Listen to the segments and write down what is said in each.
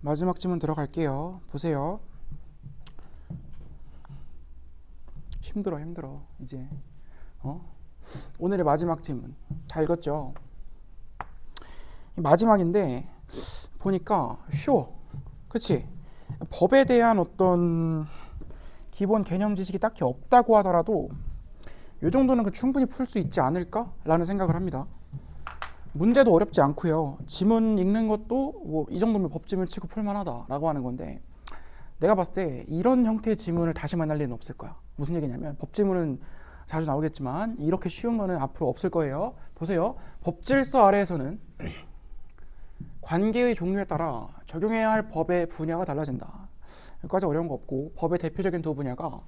마지막 질문 들어갈게요. 보세요. 힘들어 이제. 오늘의 마지막 질문 다 읽었죠? 마지막인데 보니까 쉬워. 그치? 법에 대한 어떤 기본 개념 지식이 딱히 없다고 하더라도 이 정도는 충분히 풀 수 있지 않을까? 라는 생각을 합니다. 문제도 어렵지 않고요. 지문 읽는 것도 뭐 이 정도면 법지문 치고 풀만하다 라고 하는 건데, 내가 봤을 때 이런 형태의 지문을 다시 만날 일은 없을 거야. 무슨 얘기냐면, 법지문은 자주 나오겠지만 이렇게 쉬운 거는 앞으로 없을 거예요. 보세요. 법질서 아래에서는 관계의 종류에 따라 적용해야 할 법의 분야가 달라진다. 여기까지 어려운 거 없고, 법의 대표적인 두 분야가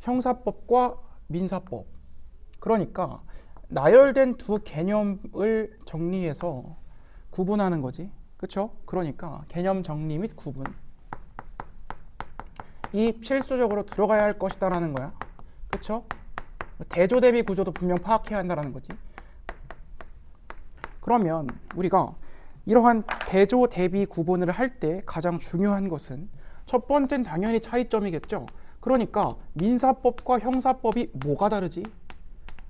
형사법과 민사법. 그러니까 나열된 두 개념을 정리해서 구분하는 거지. 그쵸? 그러니까 개념 정리 및 구분. 이 필수적으로 들어가야 할 것이다라는 거야. 그쵸? 대조 대비 구조도 분명 파악해야 한다는 거지. 그러면 우리가 이러한 대조 대비 구분을 할 때 가장 중요한 것은 첫 번째는 당연히 차이점이겠죠. 그러니까 민사법과 형사법이 뭐가 다르지?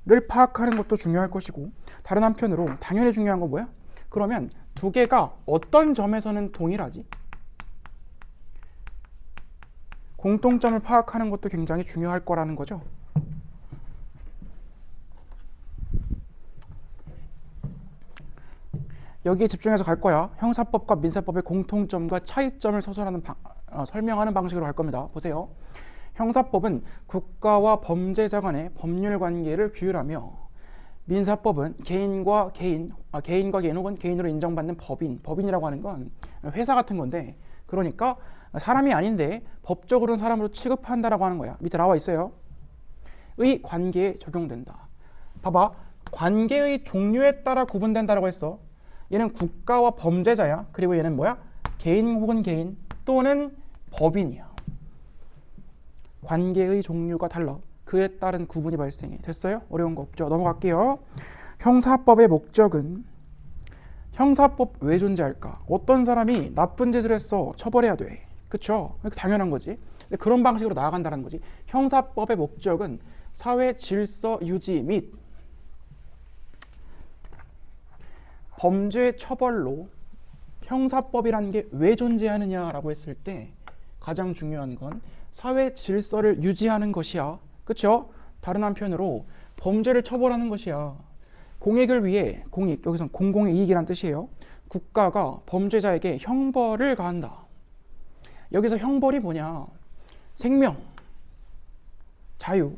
를 파악하는 것도 중요할 것이고, 다른 한편으로 당연히 중요한 건 뭐야? 그러면 두 개가 어떤 점에서는 동일하지? 공통점을 파악하는 것도 굉장히 중요할 거라는 거죠. 여기에 집중해서 갈 거야. 형사법과 민사법의 공통점과 차이점을 설명하는 방식으로 갈 겁니다. 보세요. 형사법은 국가와 범죄자 간의 법률 관계를 규율하며, 민사법은 개인과 개인 혹은 개인으로 인정받는 법인이라고 하는 건 회사 같은 건데, 그러니까 사람이 아닌데 법적으로는 사람으로 취급한다라고 하는 거야. 밑에 나와 있어요. 의 관계에 적용된다. 봐봐. 관계의 종류에 따라 구분된다라고 했어. 얘는 국가와 범죄자야. 그리고 얘는 뭐야? 개인 혹은 개인 또는 법인이야. 관계의 종류가 달라. 그에 따른 구분이 발생해. 됐어요? 어려운 거 없죠? 넘어갈게요. 형사법의 목적은, 형사법 왜 존재할까? 어떤 사람이 나쁜 짓을 했어. 처벌해야 돼. 그쵸? 당연한 거지. 근데 그런 방식으로 나아간다는 거지. 형사법의 목적은 사회 질서 유지 및 범죄 처벌로, 형사법이라는 게 왜 존재하느냐라고 했을 때 가장 중요한 건 사회 질서를 유지하는 것이야. 그쵸? 다른 한편으로 범죄를 처벌하는 것이야. 공익을 위해, 공익, 여기서는 공공의 이익이란 뜻이에요. 국가가 범죄자에게 형벌을 가한다. 여기서 형벌이 뭐냐? 생명, 자유,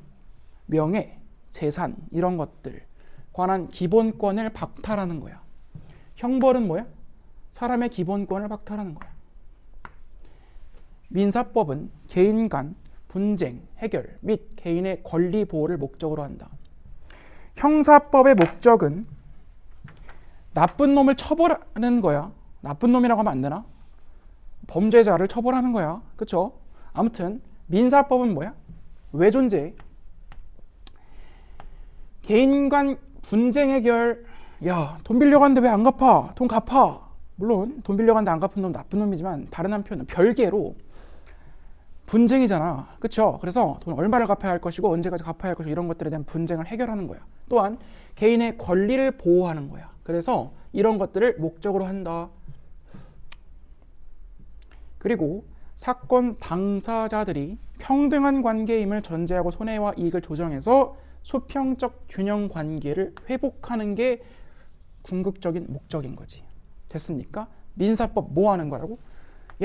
명예, 재산, 이런 것들 관한 기본권을 박탈하는 거야. 형벌은 뭐야? 사람의 기본권을 박탈하는 거야. 민사법은 개인 간 분쟁, 해결 및 개인의 권리 보호를 목적으로 한다. 형사법의 목적은 나쁜 놈을 처벌하는 거야. 나쁜 놈이라고 하면 안 되나? 범죄자를 처벌하는 거야. 그쵸? 아무튼 민사법은 뭐야? 왜 존재해? 개인 간 분쟁 해결. 야, 돈 빌려갔는데 왜 안 갚아? 돈 갚아. 물론 돈 빌려갔는데 안 갚은 놈 나쁜 놈이지만, 다른 한편은 별개로 분쟁이잖아. 그쵸? 그래서 돈 얼마를 갚아야 할 것이고 언제까지 갚아야 할 것이고 이런 것들에 대한 분쟁을 해결하는 거야. 또한 개인의 권리를 보호하는 거야. 그래서 이런 것들을 목적으로 한다. 그리고 사건 당사자들이 평등한 관계임을 전제하고 손해와 이익을 조정해서 수평적 균형 관계를 회복하는 게 궁극적인 목적인 거지. 됐습니까? 민사법 뭐 하는 거라고?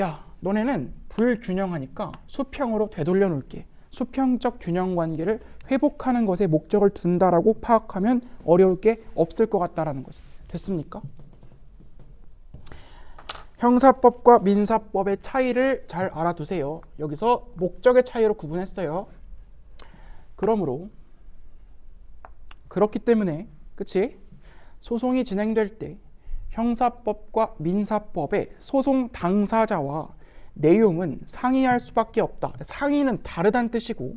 야, 너네는 불균형하니까 수평으로 되돌려 놓을게. 수평적 균형 관계를 회복하는 것에 목적을 둔다라고 파악하면 어려울 게 없을 것 같다라는 거지. 됐습니까? 형사법과 민사법의 차이를 잘 알아두세요. 여기서 목적의 차이로 구분했어요. 그러므로 그렇기 때문에, 그치? 소송이 진행될 때 형사법과 민사법의 소송 당사자와 내용은 상이할 수밖에 없다. 상이는 다르다는 뜻이고,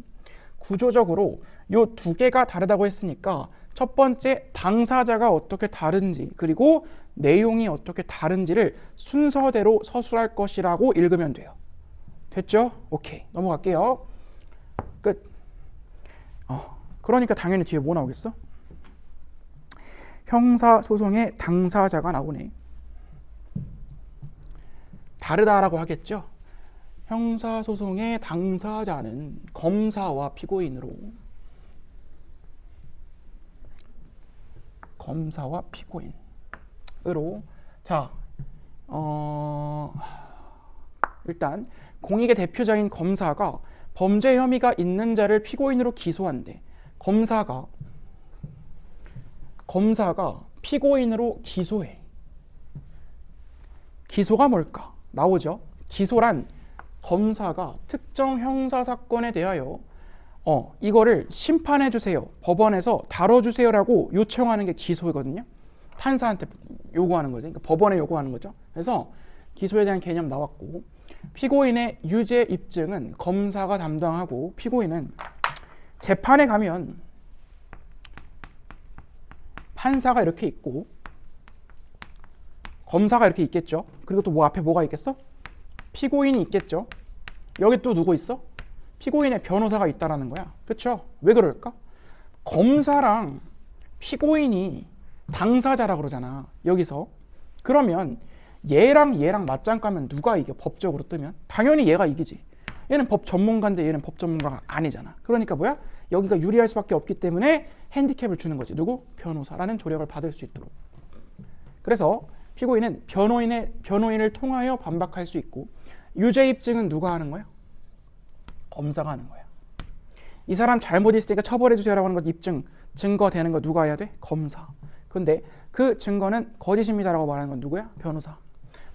구조적으로 이 두 개가 다르다고 했으니까 첫 번째 당사자가 어떻게 다른지 그리고 내용이 어떻게 다른지를 순서대로 서술할 것이라고 읽으면 돼요. 됐죠? 오케이. 넘어갈게요. 끝. 그러니까 당연히 뒤에 뭐 나오겠어? 형사소송의 당사자가 나오네. 다르다라고 하겠죠? 형사소송의 당사자는 검사와 피고인으로 자, 일단 공익의 대표자인 검사가 범죄 혐의가 있는 자를 피고인으로 기소한대. 검사가 피고인으로 기소해. 기소가 뭘까? 나오죠. 기소란 검사가 특정 형사사건에 대하여 이거를 심판해 주세요. 법원에서 다뤄주세요라고 요청하는 게 기소거든요. 판사한테 요구하는 거죠. 그러니까 법원에 요구하는 거죠. 그래서 기소에 대한 개념 나왔고, 피고인의 유죄 입증은 검사가 담당하고, 피고인은 재판에 가면 판사가 이렇게 있고 검사가 이렇게 있겠죠. 그리고 또 뭐 앞에 뭐가 있겠어? 피고인이 있겠죠. 여기 또 누구 있어? 피고인의 변호사가 있다라는 거야. 그렇죠? 왜 그럴까? 검사랑 피고인이 당사자라 그러잖아. 여기서. 그러면 얘랑 맞짱 까면 누가 이겨? 법적으로 뜨면? 당연히 얘가 이기지. 얘는 법 전문가인데 얘는 법 전문가가 아니잖아. 그러니까 뭐야? 여기가 유리할 수밖에 없기 때문에 핸디캡을 주는 거지. 누구? 변호사라는 조력을 받을 수 있도록. 그래서 피고인은 변호인을 통하여 반박할 수 있고, 유죄 입증은 누가 하는 거야? 검사가 하는 거야. 이 사람 잘못 있으니까 처벌해 주세요라고 하는 것 입증, 증거 되는 거 누가 해야 돼? 검사. 근데 그 증거는 거짓입니다라고 말하는 건 누구야? 변호사.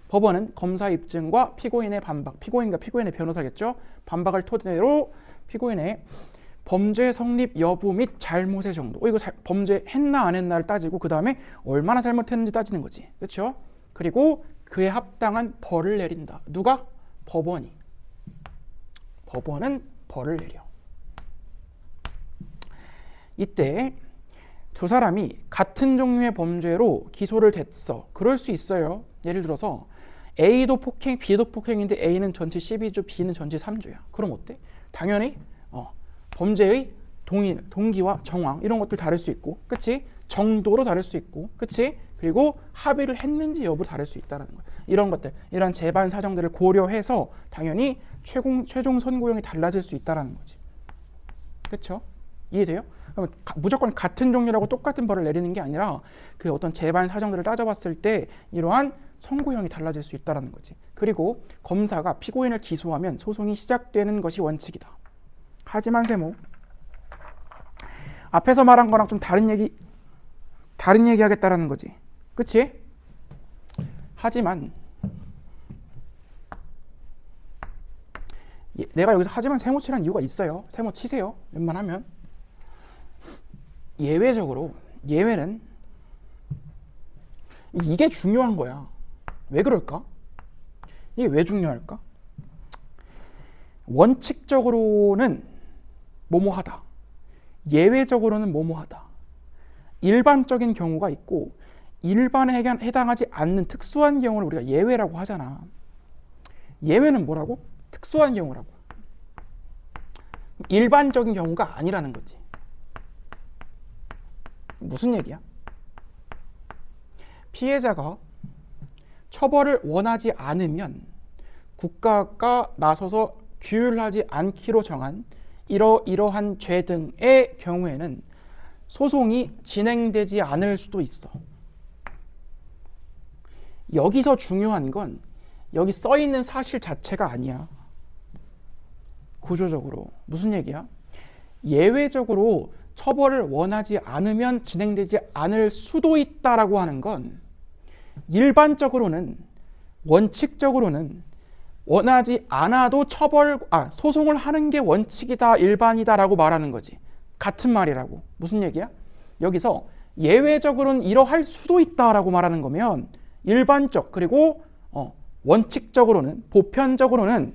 법원은 검사 입증과 피고인의 반박, 피고인과 피고인의 변호사겠죠? 반박을 토대로 피고인의 범죄 성립 여부 및 잘못의 정도. 이거 범죄 했나 안 했나를 따지고 그 다음에 얼마나 잘못했는지 따지는 거지. 그렇죠? 그리고 그에 합당한 벌을 내린다. 누가? 법원이. 법원은 벌을 내려. 이때 두 사람이 같은 종류의 범죄로 기소를 됐어. 그럴 수 있어요. 예를 들어서 A도 폭행, B도 폭행인데 A는 전치 12주, B는 전치 3주야. 그럼 어때? 당연히 범죄의 동기와 정황 이런 것들 다를 수 있고, 그치? 정도로 다를 수 있고, 그치? 그리고 합의를 했는지 여부를 다를 수 있다는 거야. 이런 것들, 이런 재반 사정들을 고려해서 당연히 최종 선고형이 달라질 수 있다는 거지. 그렇죠? 이해돼요? 그러면 무조건 같은 종류라고 똑같은 벌을 내리는 게 아니라 그 어떤 재반 사정들을 따져봤을 때 이러한 선고형이 달라질 수 있다는 거지. 그리고 검사가 피고인을 기소하면 소송이 시작되는 것이 원칙이다. 하지만 세모, 앞에서 말한 거랑 좀 다른 얘기 하겠다라는 거지. 그치? 하지만 내가 여기서 하지만 세모 치라는 이유가 있어요. 세모 치세요. 웬만하면. 예외는 이게 중요한 거야. 왜 그럴까? 이게 왜 중요할까? 원칙적으로는 뭐뭐하다. 예외적으로는 뭐뭐하다. 일반적인 경우가 있고 일반에 해당하지 않는 특수한 경우를 우리가 예외라고 하잖아. 예외는 뭐라고? 특수한 경우라고. 일반적인 경우가 아니라는 거지. 무슨 얘기야? 피해자가 처벌을 원하지 않으면 국가가 나서서 규율하지 않기로 정한 이러한 죄 등의 경우에는 소송이 진행되지 않을 수도 있어. 여기서 중요한 건 여기 써 있는 사실 자체가 아니야. 구조적으로. 무슨 얘기야? 예외적으로 처벌을 원하지 않으면 진행되지 않을 수도 있다라고 하는 건 일반적으로는, 원칙적으로는 원하지 않아도 소송을 하는 게 원칙이다, 일반이다라고 말하는 거지. 같은 말이라고. 무슨 얘기야? 여기서 예외적으로는 이러할 수도 있다라고 말하는 거면 일반적 그리고 원칙적으로는, 보편적으로는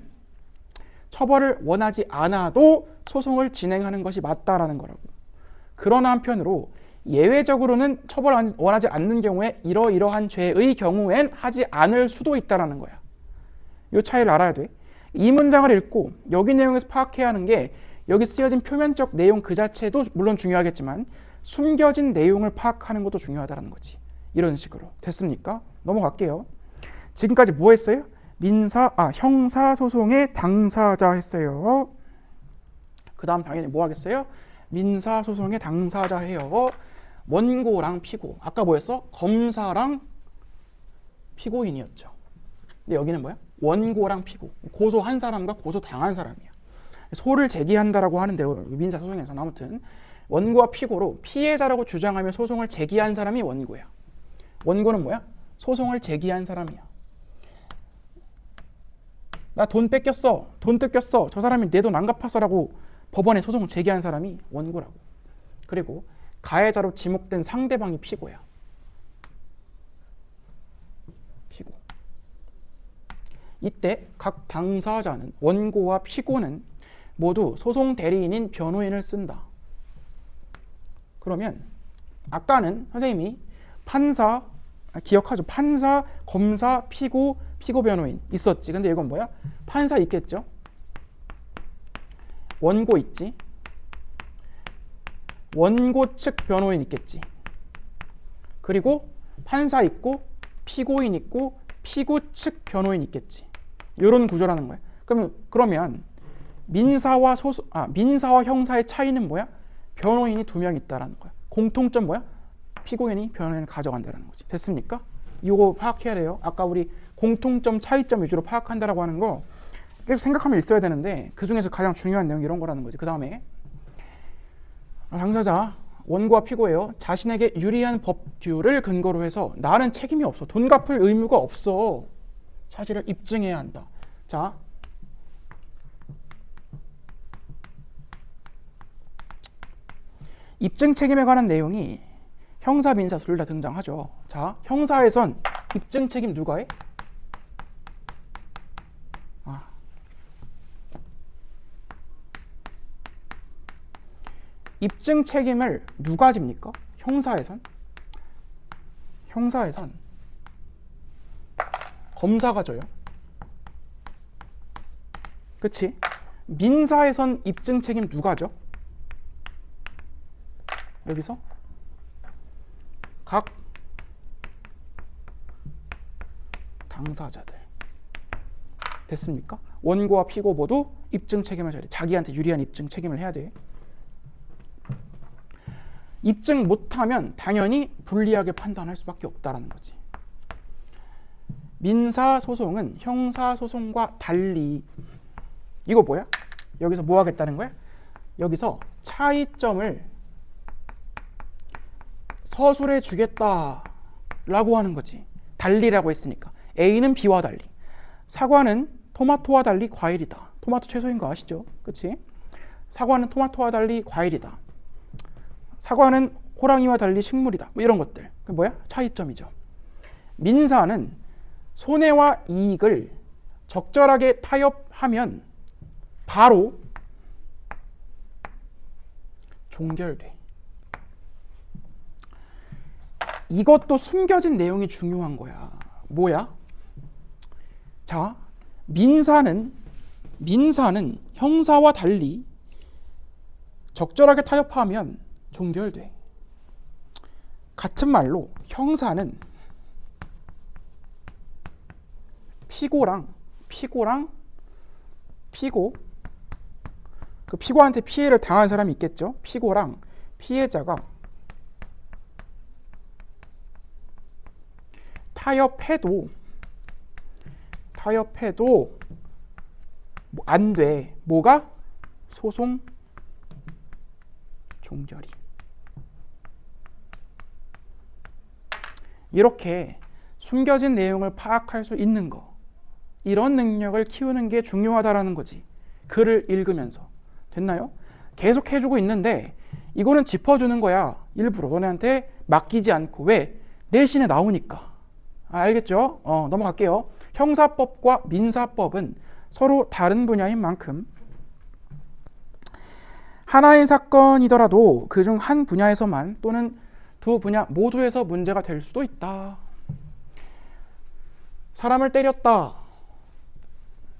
처벌을 원하지 않아도 소송을 진행하는 것이 맞다라는 거라고. 그러나 한편으로 예외적으로는 처벌을 원하지 않는 경우에 이러이러한 죄의 경우엔 하지 않을 수도 있다라는 거야. 이 차이를 알아야 돼. 이 문장을 읽고 여기 내용에서 파악해야 하는 게 여기 쓰여진 표면적 내용 그 자체도 물론 중요하겠지만 숨겨진 내용을 파악하는 것도 중요하다는 거지. 이런 식으로. 됐습니까? 넘어갈게요. 지금까지 뭐 했어요? 형사소송의 당사자 했어요. 그 다음 당연히 뭐 하겠어요? 민사소송의 당사자 해요. 원고랑 피고. 아까 뭐였어? 검사랑 피고인이었죠. 근데 여기는 뭐야? 원고랑 피고. 고소한 사람과 고소당한 사람이야. 소를 제기한다라고 하는데요. 민사소송에서는 아무튼 원고와 피고로 피해자라고 주장하며 소송을 제기한 사람이 원고야. 원고는 뭐야? 소송을 제기한 사람이야. 나 돈 뺏겼어. 돈 뜯겼어. 저 사람이 내 돈 안 갚았어라고 법원에 소송을 제기한 사람이 원고라고. 그리고 가해자로 지목된 상대방이 피고야. 피고. 이때 각 당사자는 원고와 피고는 모두 소송 대리인인 변호인을 쓴다. 그러면 아까는 선생님이 판사, 기억하죠? 판사, 검사, 피고, 피고 변호인 있었지. 근데 이건 뭐야? 판사 있겠죠? 원고 있지? 원고 측 변호인 있겠지. 그리고 판사 있고 피고인 있고 피고 측 변호인 있겠지. 이런 구조라는 거야. 그러면 민사와 형사의 차이는 뭐야? 변호인이 2명 있다라는 거야. 공통점 뭐야? 피고인이 변호인을 가져간다는 거지. 됐습니까? 이거 파악해야 돼요. 아까 우리 공통점, 차이점 위주로 파악한다라고 하는 거 계속 생각하면 있어야 되는데 그 중에서 가장 중요한 내용이 이런 거라는 거지. 그 다음에 당사자, 원고와 피고예요. 자신에게 유리한 법규를 근거로 해서 나는 책임이 없어. 돈 갚을 의무가 없어. 사실을 입증해야 한다. 자, 입증 책임에 관한 내용이 형사, 민사 둘 다 등장하죠. 자, 형사에선 입증 책임 누가 해? 입증 책임을 누가 집니까? 형사에선 검사가 져요. 그치? 민사에선 입증 책임 누가 져? 여기서 각 당사자들. 됐습니까? 원고와 피고 모두 입증 책임을 져야 돼. 자기한테 유리한 입증 책임을 해야 돼. 입증 못하면 당연히 불리하게 판단할 수밖에 없다라는 거지. 민사소송은 형사소송과 달리 이거 뭐야? 여기서 뭐 하겠다는 거야? 여기서 차이점을 서술해 주겠다라고 하는 거지. 달리라고 했으니까. A는 B와 달리. 사과는 토마토와 달리 과일이다. 토마토 채소인 거 아시죠? 그치? 사과는 토마토와 달리 과일이다. 사과는 호랑이와 달리 식물이다. 뭐 이런 것들. 그 뭐야? 차이점이죠. 민사는 손해와 이익을 적절하게 타협하면 바로 종결돼. 이것도 숨겨진 내용이 중요한 거야. 뭐야? 자, 민사는 형사와 달리 적절하게 타협하면 종결돼. 같은 말로 형사는 피고 그 피고한테 피해를 당한 사람이 있겠죠. 피고랑 피해자가 타협해도 안 돼. 뭐가? 소송 종결이. 이렇게 숨겨진 내용을 파악할 수 있는 거, 이런 능력을 키우는 게 중요하다라는 거지. 글을 읽으면서. 됐나요? 계속 해주고 있는데 이거는 짚어주는 거야. 일부러 너네한테 맡기지 않고. 왜? 내신에 나오니까. 알겠죠? 넘어갈게요. 형사법과 민사법은 서로 다른 분야인 만큼 하나의 사건이더라도 그중 한 분야에서만 또는 두 분야 모두에서 문제가 될 수도 있다. 사람을 때렸다.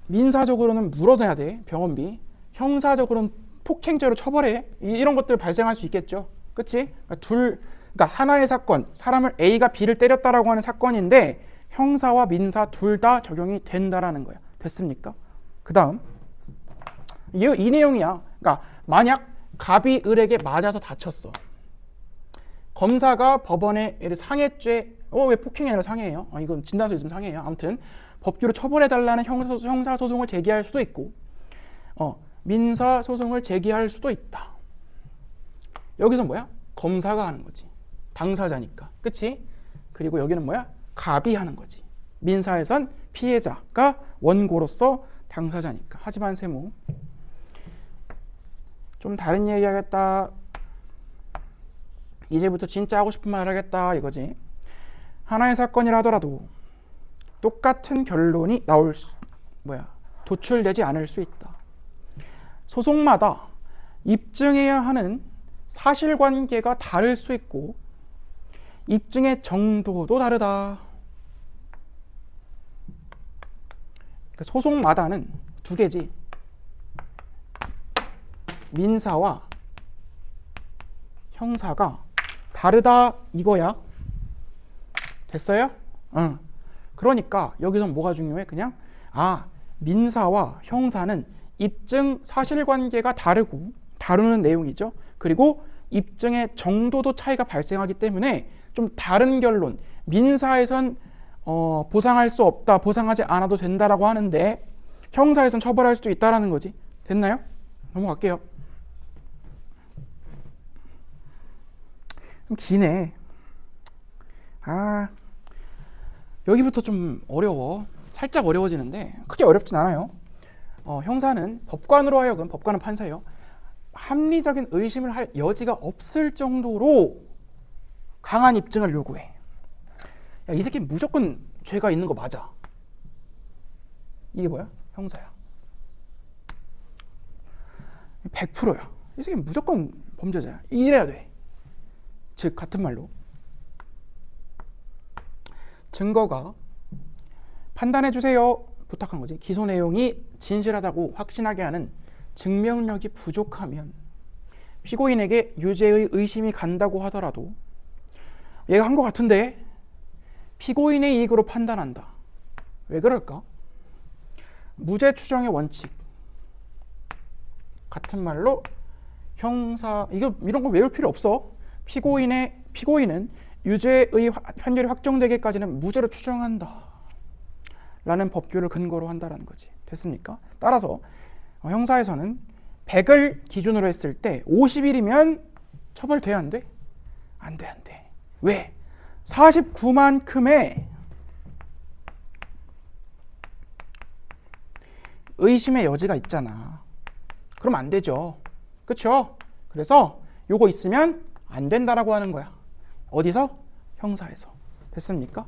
민사적으로는 물어내야 돼. 병원비. 형사적으로는 폭행죄로 처벌해. 이런 것들 발생할 수 있겠죠. 그치? 그러니까 하나의 사건, 사람을 A가 B를 때렸다라고 하는 사건인데 형사와 민사 둘 다 적용이 된다라는 거야. 됐습니까? 그 다음 이 내용이야. 그러니까 만약 갑이 을에게 맞아서 다쳤어. 검사가 법원에 상해죄, 왜 폭행이 아니라 상해예요? 이건 진단서 있으면 상해예요. 아무튼 법규로 처벌해달라는 형사소송을 제기할 수도 있고 민사소송을 제기할 수도 있다. 여기서 뭐야? 검사가 하는 거지. 당사자니까. 그치? 그리고 여기는 뭐야? 갑이 하는 거지. 민사에선 피해자가 원고로서 당사자니까. 하지만 세무 좀 다른 얘기 하겠다. 이제부터 진짜 하고 싶은 말 하겠다 이거지. 하나의 사건이라 하더라도 똑같은 결론이 도출되지 않을 수 있다. 소송마다 입증해야 하는 사실관계가 다를 수 있고 입증의 정도도 다르다. 그러니까 소송마다는 두 개지. 민사와 형사가 다르다 이거야. 됐어요? 응. 그러니까 여기선 뭐가 중요해? 그냥 민사와 형사는 입증 사실관계가 다루는 내용이죠. 그리고 입증의 정도도 차이가 발생하기 때문에 좀 다른 결론. 민사에선 보상할 수 없다, 보상하지 않아도 된다라고 하는데 형사에선 처벌할 수도 있다라는 거지. 됐나요? 넘어갈게요. 좀 기네. 여기부터 좀 어려워. 살짝 어려워지는데 크게 어렵진 않아요. 형사는 법관으로 하여금, 법관은 판사예요. 합리적인 의심을 할 여지가 없을 정도로 강한 입증을 요구해. 이 새끼 무조건 죄가 있는 거 맞아. 이게 뭐야? 형사야. 100%야. 이 새끼 무조건 범죄자야. 이래야 돼. 즉 같은 말로 증거가 판단해 주세요 부탁한 거지. 기소 내용이 진실하다고 확신하게 하는 증명력이 부족하면 피고인에게 유죄의 의심이 간다고 하더라도 얘가 한 것 같은데 피고인의 이익으로 판단한다. 왜 그럴까? 무죄 추정의 원칙. 같은 말로 형사 이런 거 외울 필요 없어. 피고인은 유죄의 판결이 확정되기까지는 무죄로 추정한다 라는 법규를 근거로 한다는 거지. 됐습니까? 따라서 형사에서는 100을 기준으로 했을 때 50일이면 처벌돼야 안 돼? 안 돼. 왜? 49만큼의 의심의 여지가 있잖아. 그럼 안 되죠. 그쵸? 그래서 요거 있으면 안 된다라고 하는 거야. 어디서? 형사에서. 됐습니까?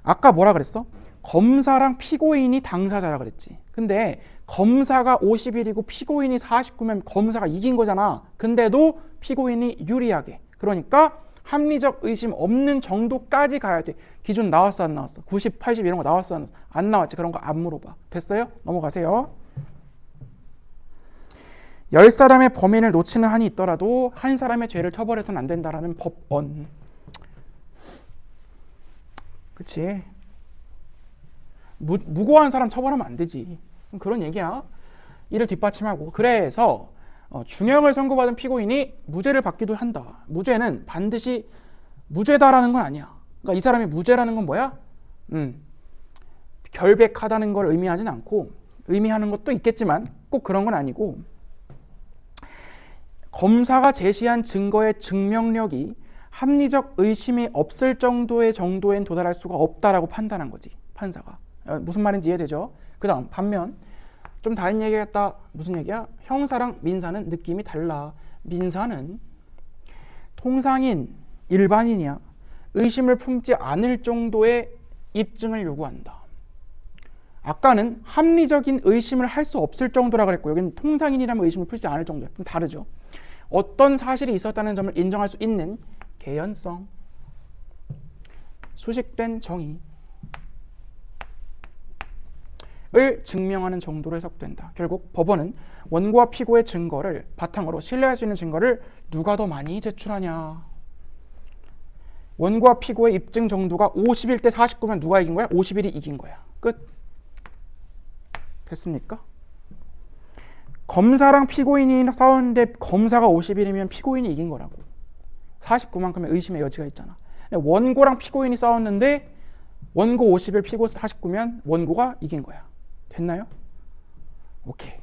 아까 뭐라 그랬어? 검사랑 피고인이 당사자라 그랬지. 근데 검사가 50일이고 피고인이 49면 검사가 이긴 거잖아. 근데도 피고인이 유리하게. 그러니까 합리적 의심 없는 정도까지 가야 돼. 기준 나왔어 안 나왔어? 90, 80 이런 거 나왔어 안 나왔지? 그런 거 안 물어봐. 됐어요? 넘어가세요. 10사람의 범인을 놓치는 한이 있더라도 한 사람의 죄를 처벌해서는 안 된다라는 법원. 그치? 무고한 사람 처벌하면 안 되지. 그런 얘기야. 이를 뒷받침하고. 그래서 중형을 선고받은 피고인이 무죄를 받기도 한다. 무죄는 반드시 무죄다라는 건 아니야. 그러니까 이 사람이 무죄라는 건 뭐야? 결백하다는 걸 의미하진 않고, 의미하는 것도 있겠지만 꼭 그런 건 아니고, 검사가 제시한 증거의 증명력이 합리적 의심이 없을 정도엔 도달할 수가 없다라고 판단한 거지, 판사가. 무슨 말인지 이해되죠? 그 다음 반면 좀 다른 얘기겠다. 무슨 얘기야? 형사랑 민사는 느낌이 달라. 민사는 통상인, 일반인이야 의심을 품지 않을 정도의 입증을 요구한다. 아까는 합리적인 의심을 할 수 없을 정도라 그랬고, 여기는 통상인이라면 의심을 품지 않을 정도야. 좀 다르죠. 어떤 사실이 있었다는 점을 인정할 수 있는 개연성. 수식된 정의를 증명하는 정도로 해석된다. 결국 법원은 원고와 피고의 증거를 바탕으로 신뢰할 수 있는 증거를 누가 더 많이 제출하냐. 원고와 피고의 입증 정도가 51대 49면 누가 이긴 거야? 51이 이긴 거야. 끝. 됐습니까? 검사랑 피고인이 싸웠는데 검사가 51이면 피고인이 이긴 거라고. 49만큼의 의심의 여지가 있잖아. 원고랑 피고인이 싸웠는데 원고 51, 피고 49면 원고가 이긴 거야. 됐나요? 오케이.